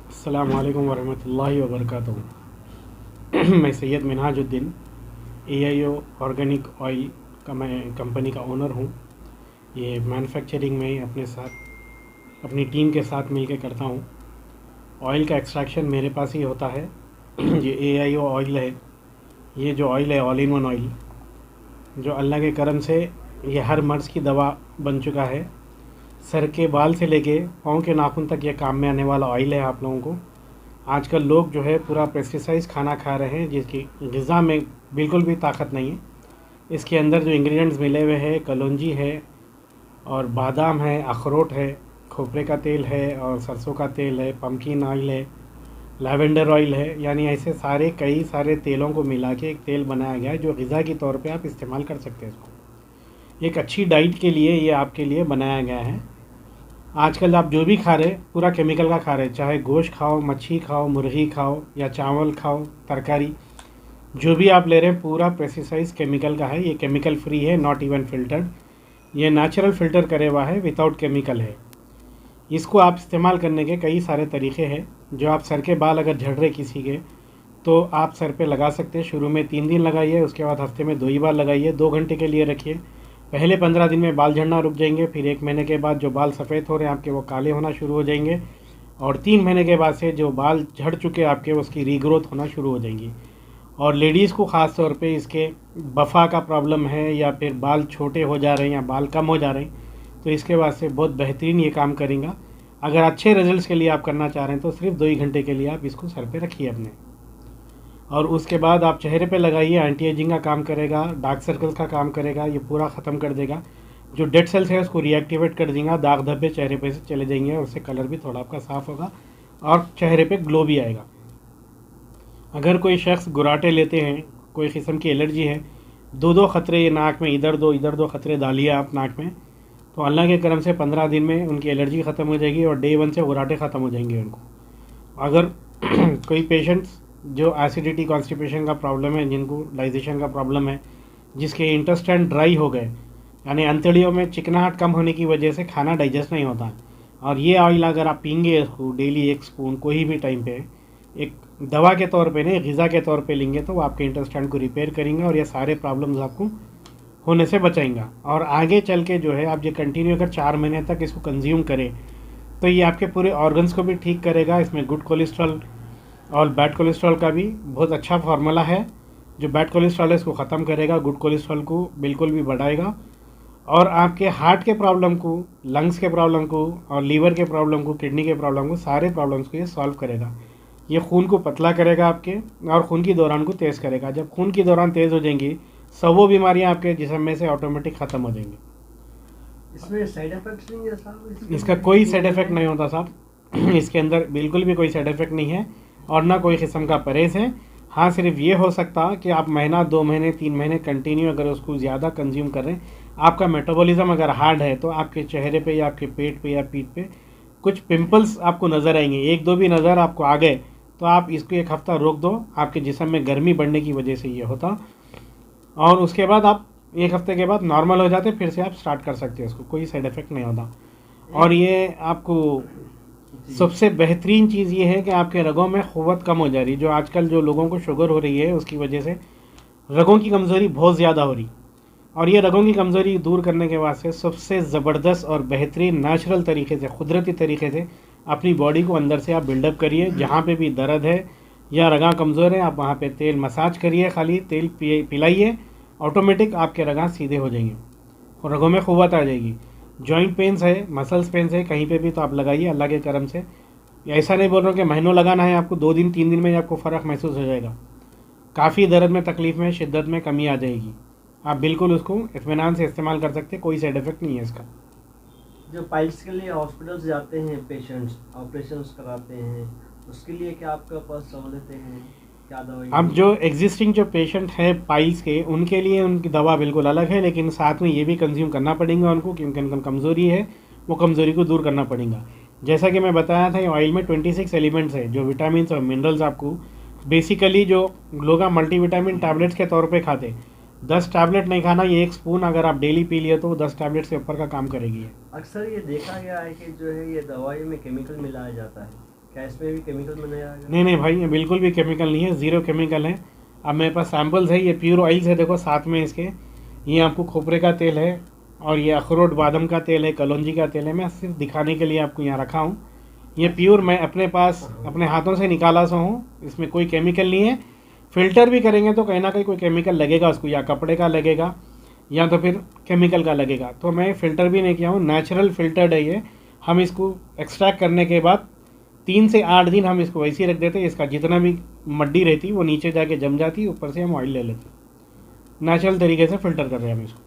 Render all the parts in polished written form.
अस्सलाम वालेकुम वरहमतुल्लाहि वबरकातुहू। मैं Syed Minhajuddin AIO organic oil का मैं कंपनी का ओनर हूँ। ये मैन्युफैक्चरिंग में अपने साथ अपनी टीम के साथ मिलकर करता हूँ। ऑयल का एक्सट्रैक्शन मेरे पास ही होता है। ये AIO ऑयल है, ये जो ऑयल है ऑल इन वन ऑयल, जो अल्लाह के करम से ये हर मर्ज़ की दवा बन चुका है। सर के बाल से लेके पाँव के नाखून तक ये काम में आने वाला ऑयल है। आप लोगों को आजकल लोग जो है पूरा पेस्टिसाइड्स खाना खा रहे हैं, जिसकी ग़िज़ा में बिल्कुल भी ताकत नहीं है। इसके अंदर जो इंग्रेडिएंट्स मिले हुए हैं, कलौंजी है और बादाम है, अखरोट है, खोपरे का तेल है और सरसों का तेल है, पम्पकिन ऑयल है, लैवेंडर ऑयल है, यानी ऐसे सारे कई सारे तेलों को मिला के एक तेल बनाया गया है जो ग़िज़ा के तौर पे आप इस्तेमाल कर सकते हैं। इसको एक अच्छी डाइट के लिए ये आपके लिए बनाया गया है। आजकल आप जो भी खा रहे पूरा केमिकल का खा रहे, चाहे गोश्त खाओ, मच्छी खाओ, मुर्गी खाओ या चावल खाओ, तरकारी जो भी आप ले रहे हैं पूरा पेस्टिसाइड्स केमिकल का है। ये केमिकल फ्री है, नॉट इवन फिल्टर्ड। ये नेचुरल फ़िल्टर करे हुआ है, विदाउट केमिकल है। इसको आप इस्तेमाल करने के कई सारे तरीक़े हैं। जो आप सर के बाल अगर झड़ रहे किसी के, तो आप सर पे लगा सकते हैं। शुरू में 3 दिन लगाइए, उसके बाद हफ्ते में 2 ही बार लगाइए, 2 घंटे के लिए रखिए। पहले 15 दिन में बाल झड़ना रुक जाएंगे, फिर 1 महीने के बाद जो बाल सफ़ेद हो रहे हैं आपके वो काले होना शुरू हो जाएंगे, और 3 महीने के बाद से जो बाल झड़ चुके आपके उसकी रीग्रोथ होना शुरू हो जाएंगी। और लेडीज़ को ख़ास तौर पे इसके बफ़ा का प्रॉब्लम है या फिर बाल छोटे हो जा रहे हैं या बाल कम हो जा रहे हैं, तो इसके वास्ते बहुत बेहतरीन ये काम करेगा। अगर अच्छे रिजल्ट्स के लिए आप करना चाह रहे हैं तो सिर्फ 2 ही घंटे के लिए आप इसको सर पे रखिए अपने, और उसके बाद आप चेहरे पे लगाइए। एंटी एजिंग का काम करेगा, डार्क सर्कल्स का काम करेगा, ये पूरा ख़त्म कर देगा। जो डेड सेल्स है उसको रीएक्टिवेट कर देगा, दाग धब्बे चेहरे पे से चले जाएंगे और उससे कलर भी थोड़ा आपका साफ़ होगा और चेहरे पे ग्लो भी आएगा। अगर कोई शख्स गुराटे लेते हैं, कोई किस्म की एलर्जी है, 2-2 खतरे ये नाक में इधर दो खतरे डालिए आप नाक में, तो अल्लाह के करम से 15 दिन में उनकी एलर्जी ख़त्म हो जाएगी और डे 1 से गुराटे ख़त्म हो जाएंगे उनको। अगर कोई पेशेंट्स जो एसिडिटी कॉन्स्टिपेशन का प्रॉब्लम है, जिनको डाइजेशन का प्रॉब्लम है, जिसके इंटेस्टाइन ड्राई हो गए, यानी अंतड़ियों में चिकनाहट कम होने की वजह से खाना डाइजेस्ट नहीं होता, और ये ऑयल अगर आप पीएंगे इसको डेली 1 स्पून कोई भी टाइम पे, एक दवा के तौर पे नहीं ग़िज़ा के तौर पे लेंगे, तो वो आपके इंटेस्टाइन को रिपेयर करेंगे और ये सारे प्रॉब्लम्स आपको होने से बचाएंगा। और आगे चल के जो है आप ये कंटिन्यू अगर 4 महीने तक इसको कंज्यूम करें तो ये आपके पूरे ऑर्गन्स को भी ठीक करेगा। इसमें गुड कोलेस्ट्रॉल और बैड कोलेस्ट्रॉल का भी बहुत अच्छा फार्मूला है। जो बैड कोलेस्ट्रॉल है इसको ख़त्म करेगा, गुड कोलेस्ट्रॉल को बिल्कुल भी बढ़ाएगा, और आपके हार्ट के प्रॉब्लम को, लंग्स के प्रॉब्लम को और लीवर के प्रॉब्लम को, किडनी के प्रॉब्लम को, सारे प्रॉब्लम्स को ये सॉल्व करेगा। ये खून को पतला करेगा आपके, और खून की दौरान को तेज़ करेगा। जब खून की दौरान तेज़ हो जाएंगी, वो बीमारियाँ आपके जिस्म में से ऑटोमेटिक ख़त्म हो जाएंगी। इसमें साइड इफेक्ट्स नहीं है साहब? इसका कोई साइड इफ़ेक्ट नहीं होता साहब। इसके अंदर बिल्कुल भी कोई साइड इफ़ेक्ट नहीं है और ना कोई किस्म का परहेज़ है। हाँ, सिर्फ ये हो सकता कि आप महीना, 2 महीने, 3 महीने कंटिन्यू अगर उसको ज़्यादा कंज्यूम कर रहे हैं, आपका मेटाबॉलिज्म अगर हार्ड है, तो आपके चेहरे पे या आपके पेट पे या पीठ पे कुछ पिंपल्स आपको नज़र आएंगे। 1-2 भी नज़र आपको आ गए तो आप इसको 1 हफ़्ता रोक दो। आपके जिस्म में गर्मी बढ़ने की वजह से ये होता। और उसके बाद आप 1 हफ्ते के बाद नॉर्मल हो जाते, फिर से आप स्टार्ट कर सकते हैं इसको, कोई साइड इफ़ेक्ट नहीं होता। और ये आपको जी। सबसे बेहतरीन चीज़ ये है कि आपके रगों में क़ुव्वत कम हो जा रही, जो आजकल जो लोगों को शुगर हो रही है उसकी वजह से रगों की कमज़ोरी बहुत ज़्यादा हो रही। और ये रगों की कमज़ोरी दूर करने के वास्ते सबसे ज़बरदस्त और बेहतरीन नेचुरल तरीके से, कुदरती तरीके से अपनी बॉडी को अंदर से आप बिल्डअप करिए। जहाँ पे भी दर्द है या रगां कमज़ोर है, आप वहाँ पे तेल मसाज करिए, खाली तेल पिलाइए, ऑटोमेटिक आपके रगां सीधे हो जाएंगे और रगों में क़ुव्वत आ जाएगी। जॉइंट पेंस है, मसल्स पेंस है, कहीं पे भी तो आप लगाइए अल्लाह के करम से। ऐसा नहीं बोल रहा हूँ कि महीनों लगाना है, आपको 2 दिन 3 दिन में ही आपको फ़र्क महसूस हो जाएगा। काफ़ी दर्द में, तकलीफ़ में, शिद्दत में कमी आ जाएगी। आप बिल्कुल उसको इत्मीनान से इस्तेमाल कर सकते हैं, कोई साइड इफ़ेक्ट नहीं है इसका। जो पाइल्स के लिए हॉस्पिटल्स जाते हैं पेशेंट्स, ऑपरेशंस कराते हैं, उसके लिए क्या आपके पास सहूलतें हैं, क्या दवाई अब जो एग्जिस्टिंग जो पेशेंट है पाइल्स के, उनके लिए उनकी दवा बिल्कुल अलग है, लेकिन साथ में ये भी कंज्यूम करना पड़ेगा उनको, क्योंकि उनकी कमज़ोरी है, वो कमज़ोरी को दूर करना पड़ेगा। जैसा कि मैं बताया था, ऑयल में 26 एलिमेंट्स है, जो विटामिन और मिनरल्स आपको बेसिकली, जो लोग मल्टीविटामिन टैबलेट्स के तौर पे खाते, 10 टैबलेट नहीं खाना, ये 1 स्पून अगर आप डेली पी लिए तो 10 टैबलेट से ऊपर का काम करेगी ये। अक्सर ये देखा गया है कि जो है ये दवाई में केमिकल मिलाया जाता है, क्या इसमें भी केमिकल मिलाया गया? नहीं नहीं भाई, ये बिल्कुल भी केमिकल नहीं है, ज़ीरो केमिकल है। अब मेरे पास सैम्पल्स है, ये प्योर ऑयल्स है, देखो साथ में इसके। ये आपको खोपरे का तेल है, और ये अखरोट बादाम का तेल है, कलौंजी का तेल है। मैं सिर्फ दिखाने के लिए आपको यहाँ रखा हूँ। ये प्योर मैं अपने पास अपने हाथों से निकाला सा हूँ, इसमें कोई केमिकल नहीं है। फ़िल्टर भी करेंगे तो कहीं ना कहीं कोई केमिकल लगेगा उसको, या कपड़े का लगेगा या तो फिर केमिकल का लगेगा। तो मैं फ़िल्टर भी नहीं किया हूँ, नेचुरल फ़िल्टर्ड है ये। हम इसको एक्सट्रैक्ट करने के बाद 3 से 8 दिन हम इसको वैसे ही रख देते हैं। इसका जितना भी मड्डी रहती वो नीचे जाके जम जाती, ऊपर से हम ऑयल ले लेते। नेचुरल तरीके से फ़िल्टर कर रहे हैं हम इसको।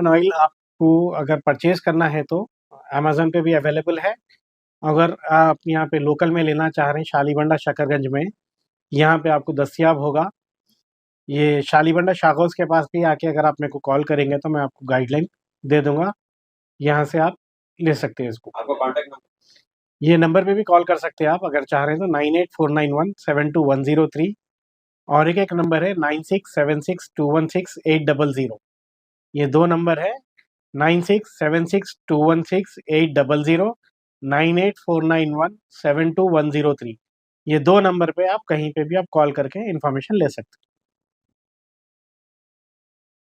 ऑयल आपको अगर परचेज़ करना है तो अमेज़न पे भी अवेलेबल है। अगर आप यहाँ पे लोकल में लेना चाह रहे हैं, शालीबंडा शकरगंज में, यहाँ पे आपको दस्तयाब होगा। ये शालीबंडा शाख हाउस के पास भी आके अगर आप मेरे को कॉल करेंगे तो मैं आपको गाइडलाइन दे दूंगा, यहाँ से आप ले सकते हैं इसको। आपका कॉन्टैक्ट नंबर? ये नंबर पे भी कॉल कर सकते हैं आप अगर चाह रहे हैं तो, 9849172103। और एक नंबर है 9676216800। ये 2 नंबर है, 9676216800, 9849172103। ये 2 नंबर पे आप कहीं पे भी आप कॉल करके इन्फॉर्मेशन ले सकते हैं।